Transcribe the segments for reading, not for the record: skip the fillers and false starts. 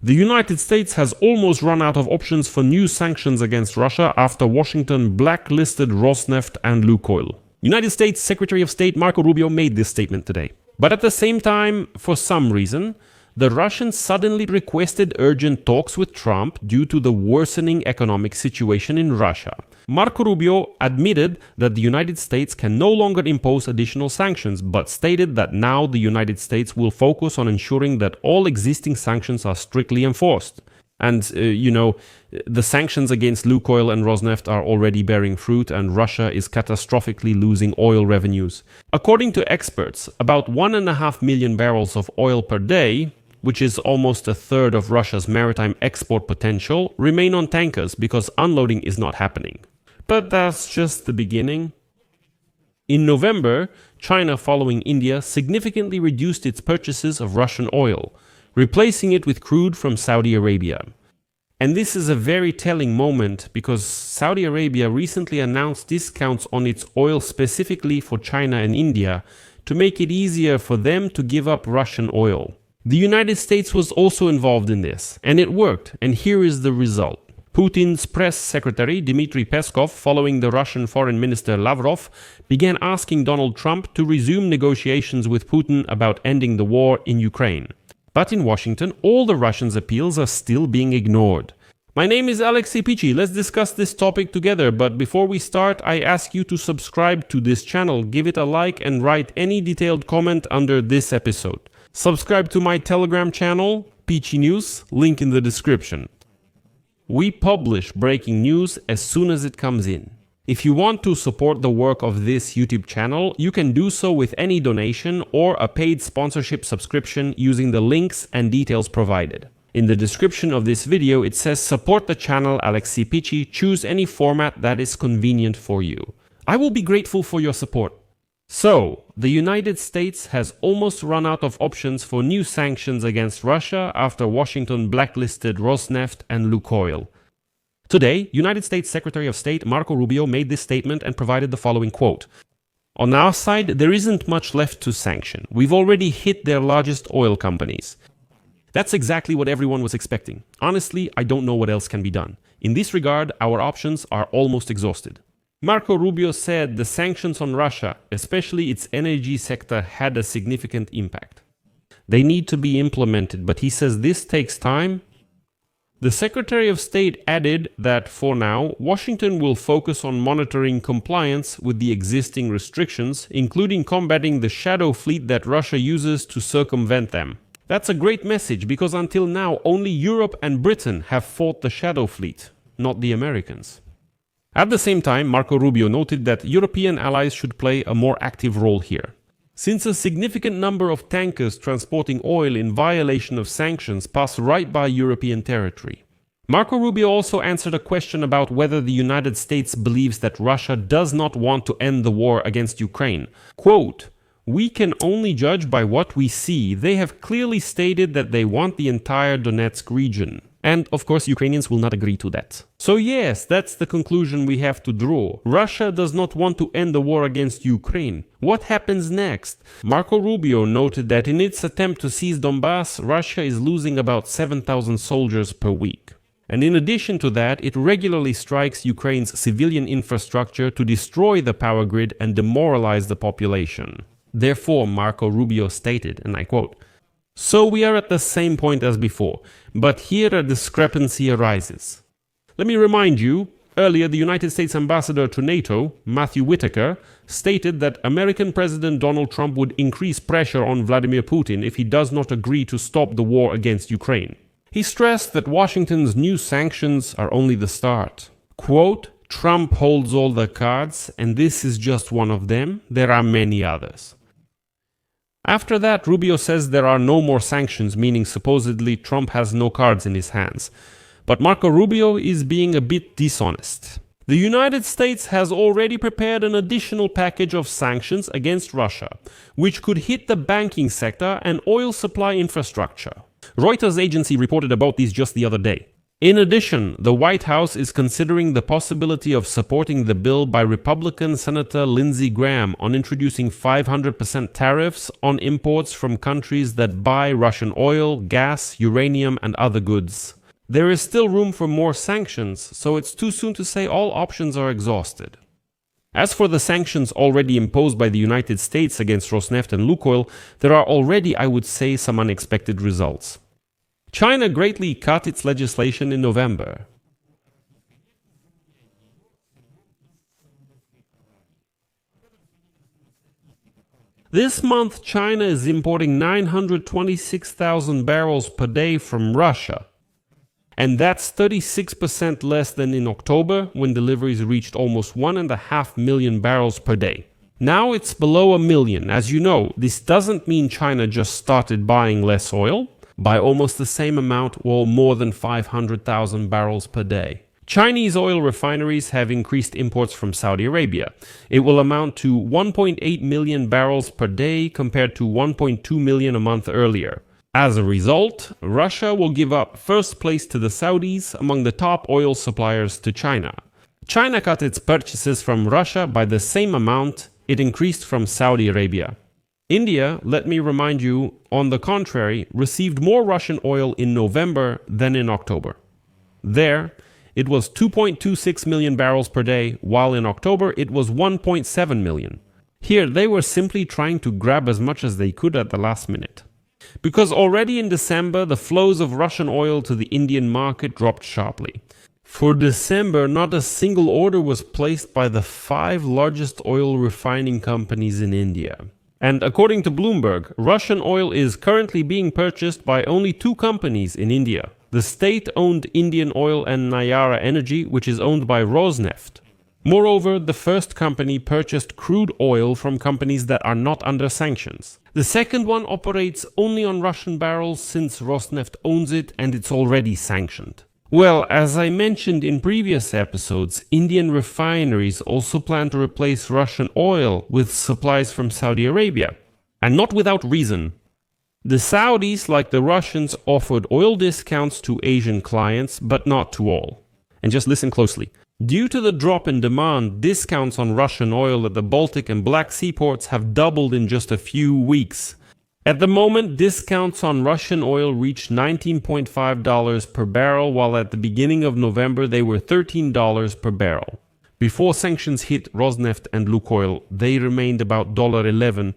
The United States has almost run out of options for new sanctions against Russia after Washington blacklisted Rosneft and Lukoil. United States Secretary of State Marco Rubio made this statement today. But at the same time, for some reason, the Russians suddenly requested urgent talks with Trump due to the worsening economic situation in Russia. Marco Rubio admitted that the United States can no longer impose additional sanctions, but stated that now the United States will focus on ensuring that all existing sanctions are strictly enforced. And, the sanctions against Lukoil and Rosneft are already bearing fruit, and Russia is catastrophically losing oil revenues. According to experts, about 1.5 million barrels of oil per day, which is almost a third of Russia's maritime export potential, remain on tankers because unloading is not happening. But that's just the beginning. In November, China, following India, significantly reduced its purchases of Russian oil, replacing it with crude from Saudi Arabia. And this is a very telling moment because Saudi Arabia recently announced discounts on its oil specifically for China and India to make it easier for them to give up Russian oil. The United States was also involved in this, and it worked, and here is the result. Putin's press secretary, Dmitry Peskov, following the Russian Foreign Minister Lavrov, began asking Donald Trump to resume negotiations with Putin about ending the war in Ukraine. But in Washington, all the Russians' appeals are still being ignored. My name is Pechey. Let's discuss this topic together, but before we start, I ask you to subscribe to this channel, give it a like, and write any detailed comment under this episode. Subscribe to my Telegram channel, Pechey News, link in the description. We publish breaking news as soon as it comes in. If you want to support the work of this YouTube channel, you can do so with any donation or a paid sponsorship subscription using the links and details provided. In the description of this video, it says support the channel Pechey, choose any format that is convenient for you. I will be grateful for your support. So, the United States has almost run out of options for new sanctions against Russia after Washington blacklisted Rosneft and Lukoil. Today, United States Secretary of State Marco Rubio made this statement and provided the following quote. On our side, there isn't much left to sanction. We've already hit their largest oil companies. That's exactly what everyone was expecting. Honestly, I don't know what else can be done. In this regard, our options are almost exhausted. Marco Rubio said the sanctions on Russia, especially its energy sector, had a significant impact. They need to be implemented, but he says this takes time. The Secretary of State added that for now, Washington will focus on monitoring compliance with the existing restrictions, including combating the shadow fleet that Russia uses to circumvent them. That's a great message because until now, only Europe and Britain have fought the shadow fleet, not the Americans. At the same time, Marco Rubio noted that European allies should play a more active role here. Since a significant number of tankers transporting oil in violation of sanctions pass right by European territory. Marco Rubio also answered a question about whether the United States believes that Russia does not want to end the war against Ukraine. Quote, "We can only judge by what we see. They have clearly stated that they want the entire Donetsk region." And, of course, Ukrainians will not agree to that. So yes, that's the conclusion we have to draw. Russia does not want to end the war against Ukraine. What happens next? Marco Rubio noted that in its attempt to seize Donbass, Russia is losing about 7,000 soldiers per week. And in addition to that, it regularly strikes Ukraine's civilian infrastructure to destroy the power grid and demoralize the population. Therefore, Marco Rubio stated, and I quote, "So we are at the same point as before, but here a discrepancy arises. Let me remind you, earlier the United States ambassador to NATO, Matthew Whitaker, stated that American President Donald Trump would increase pressure on Vladimir Putin if he does not agree to stop the war against Ukraine. He stressed that Washington's new sanctions are only the start. Quote, Trump holds all the cards, and this is just one of them. There are many others. After that, Rubio says there are no more sanctions, meaning supposedly Trump has no cards in his hands. But Marco Rubio is being a bit dishonest. The United States has already prepared an additional package of sanctions against Russia, which could hit the banking sector and oil supply infrastructure. Reuters agency reported about this just the other day. In addition, the White House is considering the possibility of supporting the bill by Republican Senator Lindsey Graham on introducing 500% tariffs on imports from countries that buy Russian oil, gas, uranium, and other goods. There is still room for more sanctions, so it's too soon to say all options are exhausted. As for the sanctions already imposed by the United States against Rosneft and Lukoil, there are already, I would say, some unexpected results. China greatly cut its legislation in November. This month, China is importing 926,000 barrels per day from Russia. And that's 36% less than in October, when deliveries reached almost 1.5 million barrels per day. Now it's below 1 million. As you know, this doesn't mean China just started buying less oil. By almost the same amount, or more than 500,000 barrels per day. Chinese oil refineries have increased imports from Saudi Arabia. It will amount to 1.8 million barrels per day compared to 1.2 million a month earlier. As a result, Russia will give up first place to the Saudis among the top oil suppliers to China. China cut its purchases from Russia by the same amount it increased from Saudi Arabia. India, let me remind you, on the contrary, received more Russian oil in November than in October. There, it was 2.26 million barrels per day, while in October it was 1.7 million. Here, they were simply trying to grab as much as they could at the last minute. Because already in December, the flows of Russian oil to the Indian market dropped sharply. For December, not a single order was placed by the 5 largest oil refining companies in India. And according to Bloomberg, Russian oil is currently being purchased by only 2 companies in India. The state-owned Indian Oil and Nayara Energy, which is owned by Rosneft. Moreover, the first company purchased crude oil from companies that are not under sanctions. The second one operates only on Russian barrels since Rosneft owns it and it's already sanctioned. Well, as I mentioned in previous episodes, Indian refineries also plan to replace Russian oil with supplies from Saudi Arabia. And not without reason. The Saudis, like the Russians, offered oil discounts to Asian clients, but not to all. And just listen closely. Due to the drop in demand, discounts on Russian oil at the Baltic and Black Sea ports have doubled in just a few weeks. At the moment, discounts on Russian oil reached $19.5 per barrel, while at the beginning of November they were $13 per barrel. Before sanctions hit Rosneft and Lukoil, they remained about $11.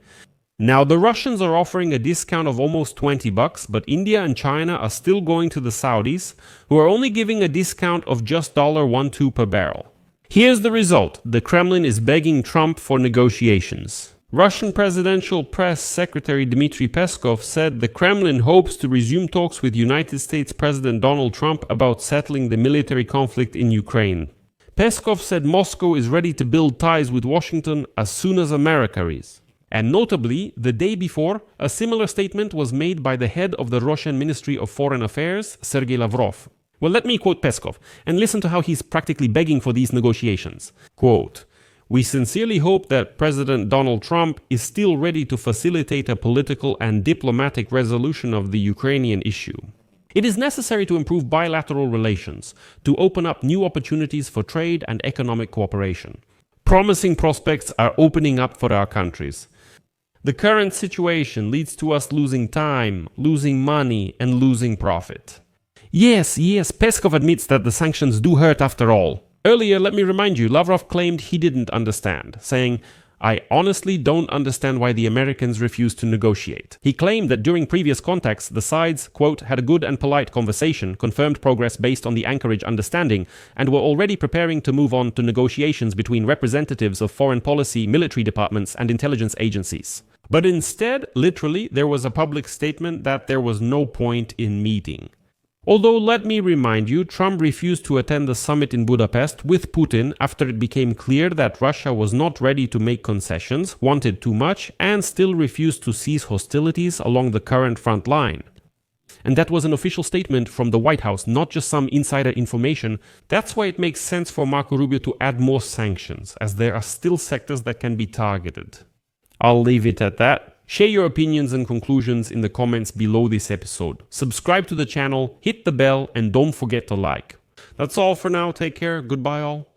Now the Russians are offering a discount of almost $20, but India and China are still going to the Saudis, who are only giving a discount of just $1.12 per barrel. Here's the result. The Kremlin is begging Trump for negotiations. Russian Presidential Press Secretary Dmitry Peskov said the Kremlin hopes to resume talks with United States President Donald Trump about settling the military conflict in Ukraine. Peskov said Moscow is ready to build ties with Washington as soon as America is. And notably, the day before, a similar statement was made by the head of the Russian Ministry of Foreign Affairs, Sergei Lavrov. Well, let me quote Peskov, and listen to how he's practically begging for these negotiations. Quote, "We sincerely hope that President Donald Trump is still ready to facilitate a political and diplomatic resolution of the Ukrainian issue. It is necessary to improve bilateral relations, to open up new opportunities for trade and economic cooperation. Promising prospects are opening up for our countries. The current situation leads to us losing time, losing money, and losing profit." Yes, Peskov admits that the sanctions do hurt after all. Earlier, let me remind you, Lavrov claimed he didn't understand, saying, "I honestly don't understand why the Americans refused to negotiate." He claimed that during previous contacts, the sides, quote, "had a good and polite conversation, confirmed progress based on the Anchorage understanding, and were already preparing to move on to negotiations between representatives of foreign policy, military departments, and intelligence agencies." But instead, literally, there was a public statement that there was no point in meeting. Although, let me remind you, Trump refused to attend the summit in Budapest with Putin after it became clear that Russia was not ready to make concessions, wanted too much, and still refused to cease hostilities along the current front line. And that was an official statement from the White House, not just some insider information. That's why it makes sense for Marco Rubio to add more sanctions, as there are still sectors that can be targeted. I'll leave it at that. Share your opinions and conclusions in the comments below this episode. Subscribe to the channel, hit the bell, and don't forget to like. That's all for now. Take care. Goodbye all.